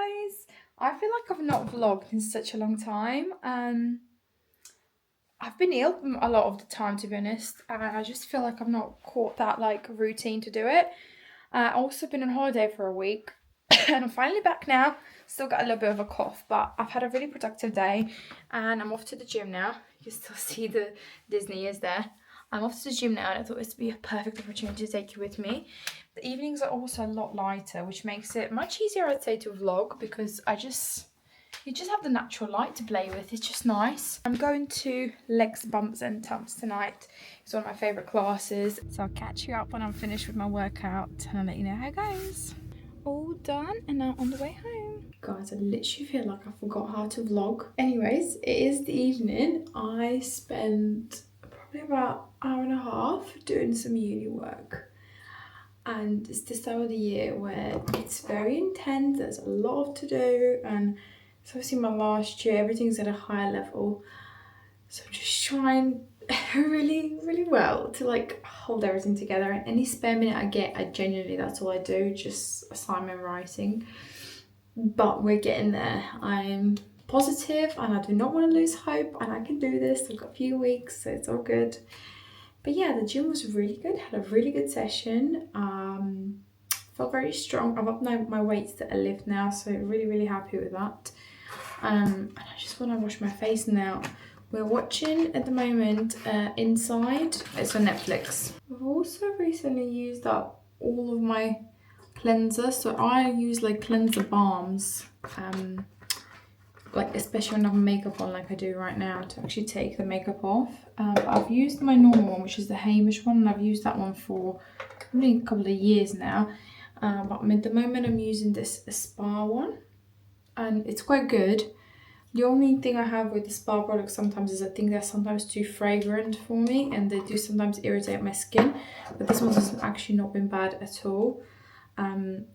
guys, I feel like I've not vlogged in such a long time. I've been ill a lot of the time, to be honest, and I just feel like I've not caught that like routine to do it. I've also been on holiday for a week and I'm finally back now. Still got a little bit of a cough, but I've had a really productive day and I'm off to the gym now. You can still see the Disney ears there. I'm off to the gym now and I thought this would be a perfect opportunity to take you with me. The evenings are also a lot lighter, which makes it much easier, I'd say, to vlog because you just have the natural light to play with. It's just nice. I'm going to legs, bumps and tumps tonight. It's one of my favourite classes. So I'll catch you up when I'm finished with my workout and I'll let you know how it goes. All done and now on the way home. Guys, I literally feel like I forgot how to vlog. Anyways, it is the evening. I spent probably about an hour and a half doing some uni work. And it's this time of the year where it's very intense. There's a lot to do and it's obviously my last year. Everything's at a higher level. So I'm just trying really well to like hold everything together. And any spare minute I get, I genuinely, that's all I do, just assignment writing. But we're getting there. I'm positive and I do not want to lose hope and I can do this. I've got a few weeks, so it's all good. But yeah, the gym was really good. Had a really good session. Felt very strong. I've upped my weights to a lift now, so really happy with that. And I just want to wash my face now. We're watching at the moment Inside. It's on Netflix. I've also recently used up all of my cleanser. So I use like cleanser balms. Like especially when I have makeup on like I do right now, to actually take the makeup off. But I've used my normal one, which is the Hamish one, and I've used that one for probably a couple of years now. But at the moment I'm using this spa one and it's quite good. The only thing I have with the spa products sometimes is I think they're sometimes too fragrant for me and they do sometimes irritate my skin, but this one has actually not been bad at all. And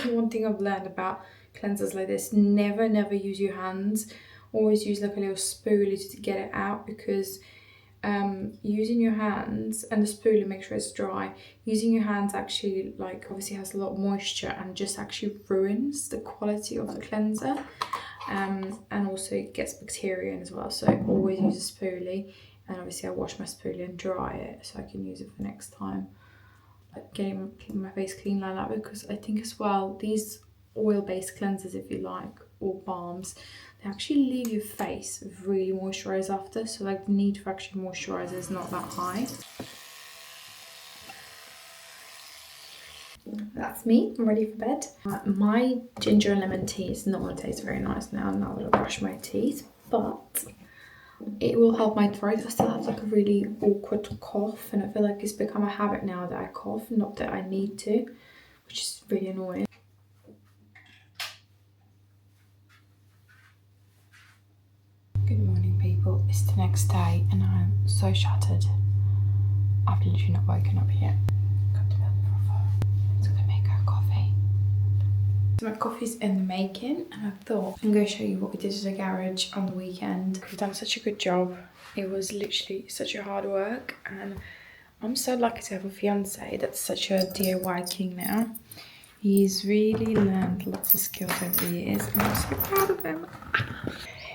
one thing I've learned about cleansers like this, never use your hands. Always use like a little spoolie to get it out, because using your hands and the spoolie, make sure it's dry. Using your hands actually like obviously has a lot of moisture and just actually ruins the quality of the cleanser. And also it gets bacteria in as well, so always use a spoolie. And obviously I wash my spoolie and dry it so I can use it for next time, like getting my face clean like that. Because I think as well, these oil-based cleansers, if you like, or balms, they actually leave your face really moisturized after, so like the need for actually moisturizer is not that high. That's me, I'm ready for bed. My ginger and lemon tea is not going to taste very nice now that I brush my teeth, but it will help my throat. I still have like a really awkward cough and I feel like it's become a habit now that I cough, not that I need to, which is really annoying. Good morning people, it's the next day and I'm so shattered. I've literally not woken up yet. So my coffee's in the making and I thought I'm going to show you what we did at the garage on the weekend. We've done such a good job. It was literally such a hard work and I'm so lucky to have a fiance that's such a DIY king now. He's really learned lots of skills over the years and I'm so proud of him.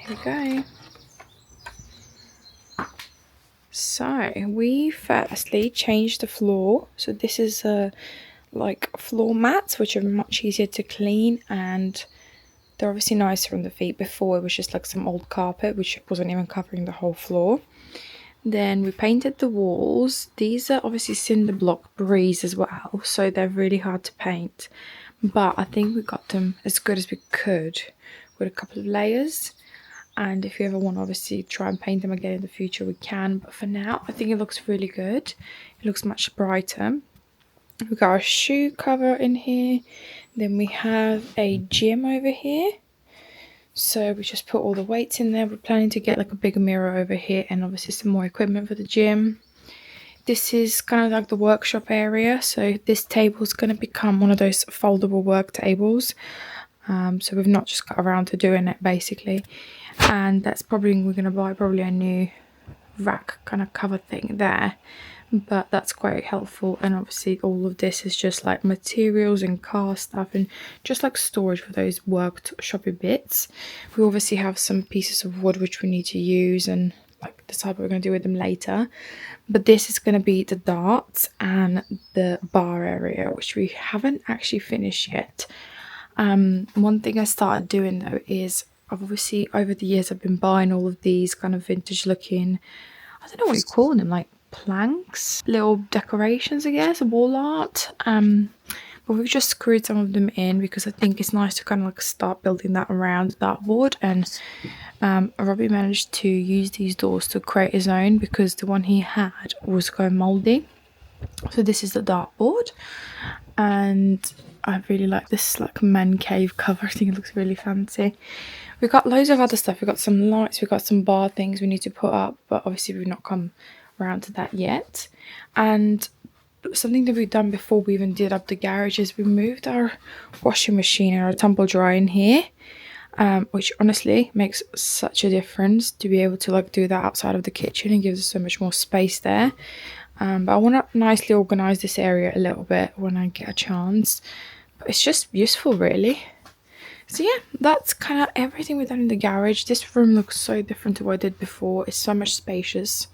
Here we go. So we firstly changed the floor. So this is like floor mats, which are much easier to clean and they're obviously nicer on the feet. Before it was just like some old carpet which wasn't even covering the whole floor. Then we painted the walls. These are obviously cinder block breeze as well, so they're really hard to paint, but I think we got them as good as we could with a couple of layers. And if you ever want to obviously try and paint them again in the future, we can, but for now I think it looks really good. It looks much brighter. We got our shoe cover in here. Then we have a gym over here. So we just put all the weights in there. We're planning to get like a bigger mirror over here and obviously some more equipment for the gym. This is kind of like the workshop area. So this table is going to become one of those foldable work tables. So we've not just got around to doing it basically. And that's probably, we're going to buy probably a new rack kind of cover thing there. but that's quite helpful. And obviously all of this is just like materials and car stuff and just like storage for those workshoppy bits. We obviously have some pieces of wood which we need to use and like decide what we're going to do with them later. But this is going to be the darts and the bar area, which we haven't actually finished yet. One thing I started doing though is I've obviously over the years I've been buying all of these kind of vintage looking, I don't know what you call them, like planks, little decorations, I guess, wall art. But we've just screwed some of them in because I think it's nice to kind of like start building that around that board. And Robbie managed to use these doors to create his own because the one he had was going mouldy. So this is the dartboard, and I really like this like man cave cover. I think it looks really fancy. We've got loads of other stuff. We've got some lights, we've got some bar things we need to put up, but obviously we've not come around to that yet. And something that we've done before we even did up the garage is we moved our washing machine and our tumble dryer in here, which honestly makes such a difference to be able to like do that outside of the kitchen and gives us so much more space there. But I want to nicely organise this area a little bit when I get a chance. But it's just useful, really. So yeah, that's kind of everything we've done in the garage. This room looks so different to what I did before. It's so much spacious.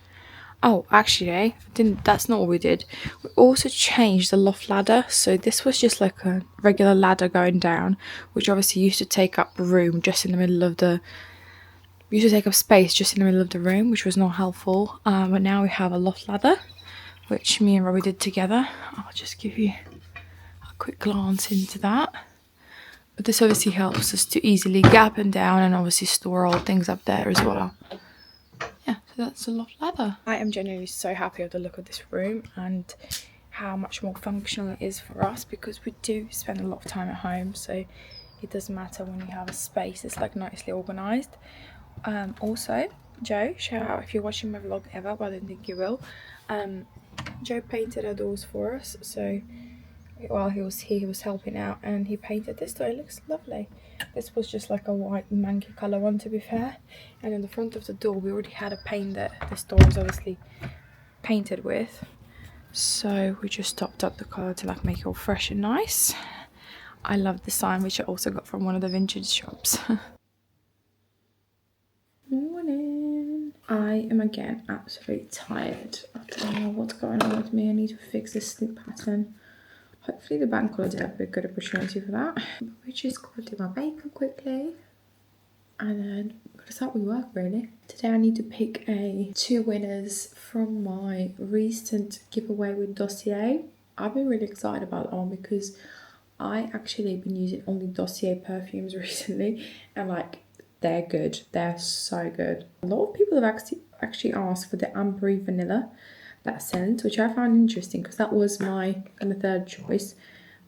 Oh, actually, that's not what we did. We also changed the loft ladder. So this was just like a regular ladder going down, which obviously used to take up room just in the middle of the... used to take up space just in the middle of the room, which was not helpful. But now we have a loft ladder, which me and Robbie did together. I'll just give you a quick glance into that. But this obviously helps us to easily gap and down and obviously store all things up there as well. Yeah, so that's a loft ladder. I am genuinely so happy with the look of this room and how much more functional it is for us, because we do spend a lot of time at home, so it doesn't matter when you have a space that's like nicely organised. Also, Joe, shout out if you're watching my vlog ever, but I don't think you will. Joe painted our doors for us, so while he was here he was helping out and he painted this door. It looks lovely. This was just like a white manky colour one, to be fair, and in the front of the door we already had a paint that this door is obviously painted with, so we just topped up the colour to like make it all fresh and nice. I love the sign, which I also got from one of the vintage shops. Morning. I am again absolutely tired. I don't know what's going on with me. I need to fix this sleep pattern. Hopefully the bank holiday will be a good opportunity for that. We just gotta do my bacon quickly and then gotta start with work really. Today I need to pick 2 winners from my recent giveaway with Dossier. I've been really excited about that one because I actually been using only Dossier perfumes recently, and like they're good. They're so good. A lot of people have actually asked for the ambery vanilla, that scent, which I found interesting because that was my kind of third choice.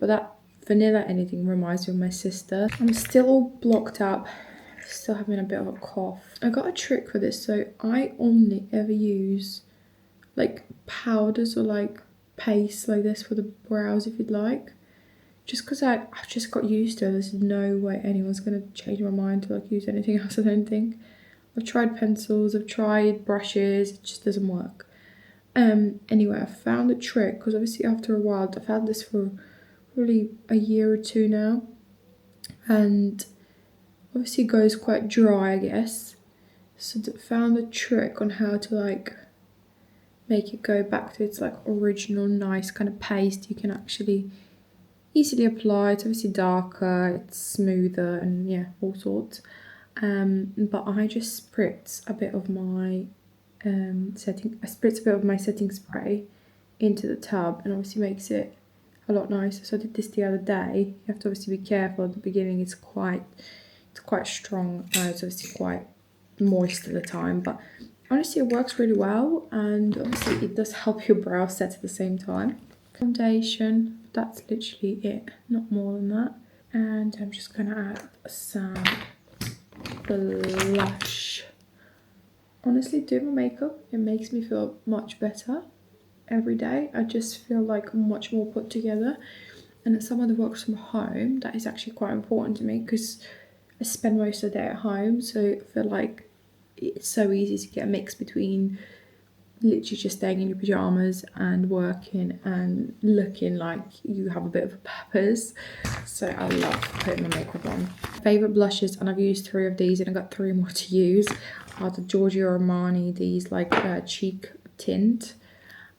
But that vanilla anything reminds me of my sister. I'm still all blocked up, still having a bit of a cough. I got a trick for this, so I only ever use like powders or like paste like this for the brows if you'd like. Just because I've just got used to it. There's no way anyone's going to change my mind to like use anything else, I don't think. I've tried pencils, I've tried brushes, it just doesn't work. Anyway, I found a trick because obviously after a while, I've had this for probably a year or 2 now, and obviously it goes quite dry, I guess. So I found a trick on how to like make it go back to its like original nice kind of paste you can actually easily apply. It's obviously darker, it's smoother, and yeah, all sorts. But I just spritz a bit of my setting spray into the tub, and obviously makes it a lot nicer. So I did this the other day. You have to obviously be careful at the beginning. It's quite strong. It's obviously quite moist at the time, but honestly it works really well, and obviously it does help your brow set at the same time. Foundation, that's literally it, not more than that. And I'm just gonna add some blush. Honestly, doing my makeup, it makes me feel much better every day. I just feel like much more put together, and as someone that works from home, that is actually quite important to me because I spend most of the day at home, so I feel like it's so easy to get a mix between literally just staying in your pyjamas and working and looking like you have a bit of a purpose. So I love putting my makeup on. Favourite blushes, and I've used 3 of these and I've got 3 more to use, are the Giorgio Armani, these like cheek tint.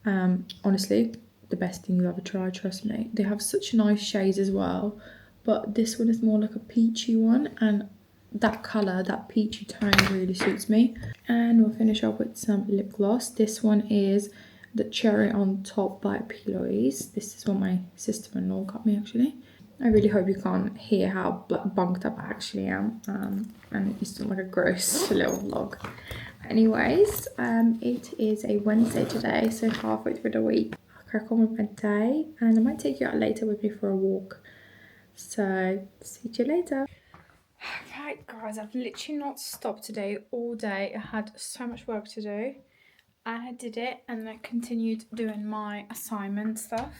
Honestly, the best thing you'll ever try, trust me. They have such nice shades as well, but this one is more like a peachy one, and that colour, that peachy tone really suits me. And we'll finish up with some lip gloss. This one is the Cherry on Top by Piloise. This is what my sister-in-law got me actually. I really hope you can't hear how bunked up I actually am, and it's not like a gross little vlog. Anyways, it is a Wednesday today, so halfway through the week. I'll crack on with my day, and I might take you out later with me for a walk. So, see you later. Right guys, I've literally not stopped today all day. I had so much work to do, and I did it, and I continued doing my assignment stuff.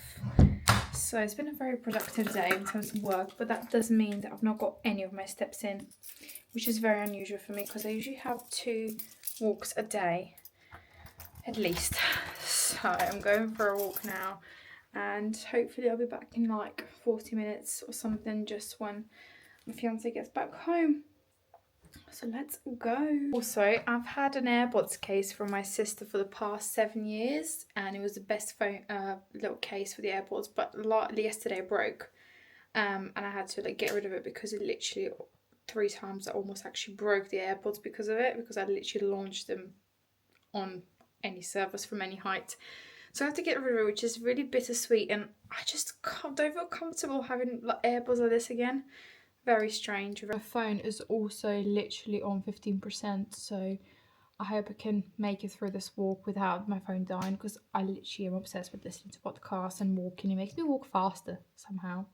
So it's been a very productive day in terms of work, but that does mean that I've not got any of my steps in, which is very unusual for me because I usually have 2 walks a day at least. So I'm going for a walk now, and hopefully I'll be back in like 40 minutes or something, just when my fiance gets back home. So let's go. Also, I've had an AirPods case from my sister for the past 7 years, and it was the best phone little case for the AirPods, but yesterday it broke, and I had to like get rid of it because it literally 3 times I almost actually broke the AirPods because of it, because I literally launched them on any surface from any height. So I have to get rid of it, which is really bittersweet, and I just don't feel comfortable having like AirPods like this again. Very strange. My phone is also literally on 15%, so I hope I can make it through this walk without my phone dying, because I literally am obsessed with listening to podcasts and walking. It makes me walk faster somehow.